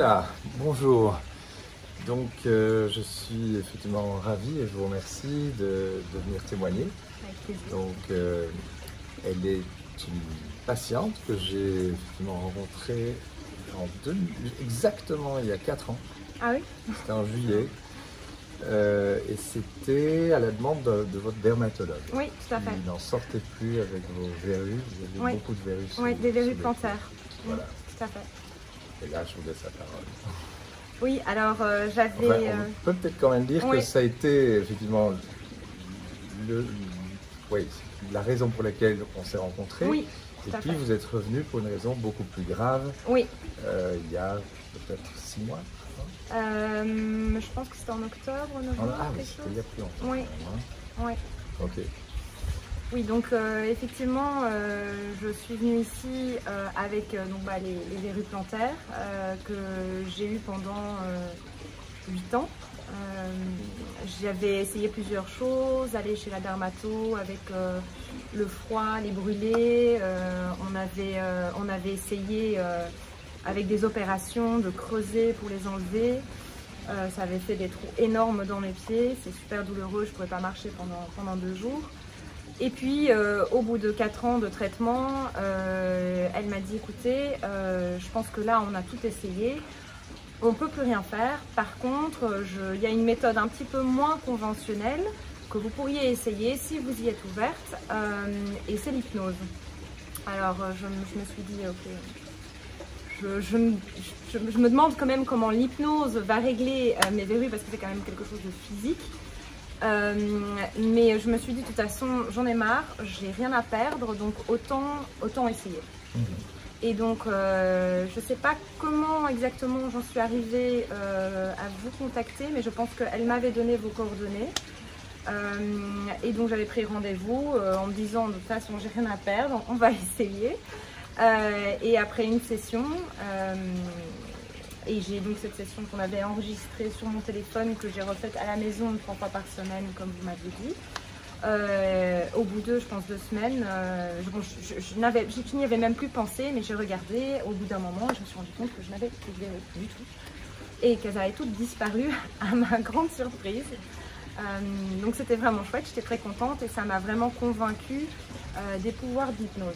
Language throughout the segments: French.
Voilà, bonjour. Donc je suis effectivement ravi et je vous remercie de venir témoigner. Avec plaisir. Donc elle est une patiente que j'ai effectivement rencontrée exactement il y a 4 ans. Ah oui? C'était en juillet. Et c'était à la demande de votre dermatologue. Oui, tout à fait. Il n'en sortait plus avec vos verrues. Vous avez beaucoup de verrues. Oui, des verrues plantaires. Voilà. Tout à fait. Et là, je vous laisse la parole. Oui, alors j'avais... Enfin, on peut peut-être quand même dire que ça a été effectivement la raison pour laquelle on s'est rencontrés. Oui, et puis vous êtes revenu pour une raison beaucoup plus grave. Oui. Il y a peut-être 6 mois. Je pense que c'était en octobre, novembre. Ah oui, c'était il y a plus longtemps. Oui. Oui. Ok. Oui, donc effectivement, je suis venue ici avec les verrues plantaires que j'ai eues pendant 8 ans. J'avais essayé plusieurs choses, aller chez la dermato avec le froid, les brûlés. On avait essayé avec des opérations de creuser pour les enlever. Ça avait fait des trous énormes dans mes pieds, c'est super douloureux, je ne pouvais pas marcher pendant 2 jours. Et puis au bout de 4 ans de traitement, elle m'a dit écoutez, je pense que là on a tout essayé, on ne peut plus rien faire. Par contre, il y a une méthode un petit peu moins conventionnelle que vous pourriez essayer si vous y êtes ouverte, et c'est l'hypnose. Alors je me suis dit ok, je me demande quand même comment l'hypnose va régler mes verrues parce que c'est quand même quelque chose de physique. Mais je me suis dit de toute façon j'en ai marre, j'ai rien à perdre, donc autant essayer. Et donc je ne sais pas comment exactement j'en suis arrivée à vous contacter, mais je pense qu'elle m'avait donné vos coordonnées. Et donc j'avais pris rendez-vous en me disant de toute façon j'ai rien à perdre, on va essayer. Et après une session, et j'ai donc cette session qu'on avait enregistrée sur mon téléphone, que j'ai refaite à la maison 3 fois par semaine, comme vous m'aviez dit. Au bout de, je pense, 2 semaines, je n'y avais même plus pensé, mais j'ai regardé au bout d'un moment et je me suis rendu compte que je n'avais plus de verrues du tout. Et qu'elles avaient toutes disparu à ma grande surprise. Donc c'était vraiment chouette, j'étais très contente et ça m'a vraiment convaincue des pouvoirs de l'hypnose.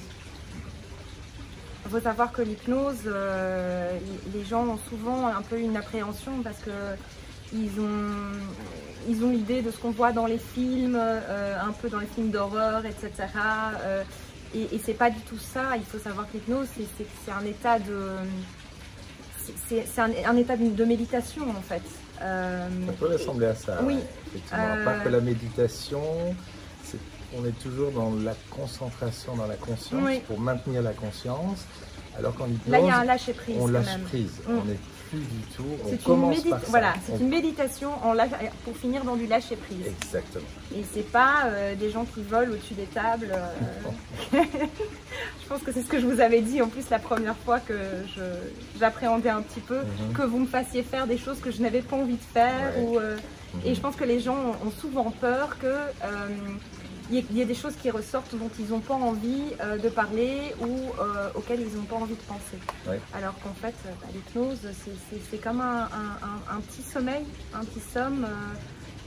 Il faut savoir que l'hypnose, les gens ont souvent un peu une appréhension parce qu'ils ont l'idée de ce qu'on voit dans les films, un peu dans les films d'horreur, etc. Et c'est pas du tout ça. Il faut savoir que l'hypnose, c'est un état un état de méditation en fait. Ça peut ressembler à ça. Oui. Effectivement. Pas que la méditation. On est toujours dans la concentration, dans la conscience, pour maintenir la conscience, alors qu'en hypnose, là il y a un lâcher prise. On lâche prise, on n'est plus du tout, on commence par ça. Voilà, c'est une méditation pour finir dans du lâcher prise. Exactement. Et c'est pas des gens qui volent au-dessus des tables. Je pense que c'est ce que je vous avais dit en plus la première fois que j'appréhendais un petit peu, que vous me fassiez faire des choses que je n'avais pas envie de faire. Et je pense que les gens ont souvent peur que il y a des choses qui ressortent dont ils n'ont pas envie de parler ou auxquelles ils n'ont pas envie de penser. Alors qu'en fait, l'hypnose, c'est comme un petit sommeil, un petit somme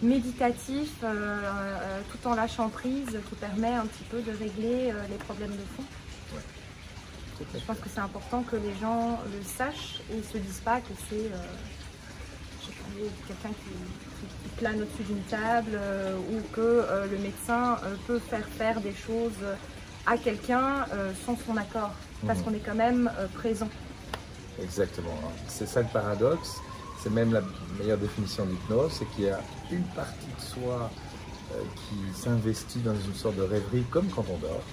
méditatif, tout en lâchant prise, qui permet un petit peu de régler les problèmes de fond. Je pense que c'est important que les gens le sachent et ne se disent pas que c'est quelqu'un qui plane au-dessus d'une table ou que le médecin peut faire des choses à quelqu'un sans son accord, parce qu'on est quand même présent. Exactement, c'est ça le paradoxe, c'est même la meilleure définition de l'hypnose, c'est qu'il y a une partie de soi qui s'investit dans une sorte de rêverie comme quand on dort,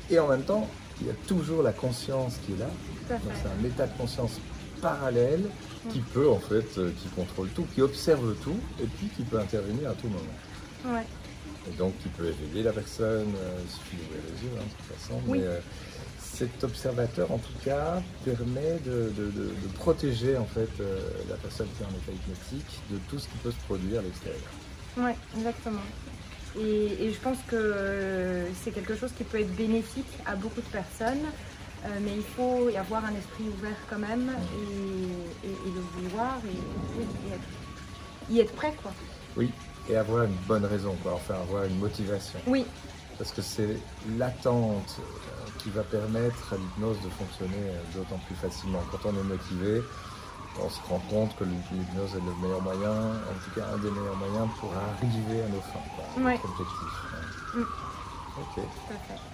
et en même temps il y a toujours la conscience qui est là, donc c'est un état de conscience parallèle qui peut en fait, qui contrôle tout, qui observe tout et puis qui peut intervenir à tout moment. Et donc qui peut éveiller la personne, il suffit d'ouvrir les yeux de toute façon, mais cet observateur en tout cas permet de protéger en fait la personne qui est en état hypnotique de tout ce qui peut se produire à l'extérieur. Oui, exactement. Et je pense que c'est quelque chose qui peut être bénéfique à beaucoup de personnes. mais il faut y avoir un esprit ouvert quand même et le vouloir et y être prêt, quoi. Oui, et avoir une bonne raison, quoi. Enfin avoir une motivation. Oui. Parce que c'est l'attente qui va permettre à l'hypnose de fonctionner d'autant plus facilement. Quand on est motivé, on se rend compte que l'hypnose est le meilleur moyen, en tout cas un des meilleurs moyens pour arriver à nos fins, quoi, à notre objectif. Mm. Ok. Tout à fait.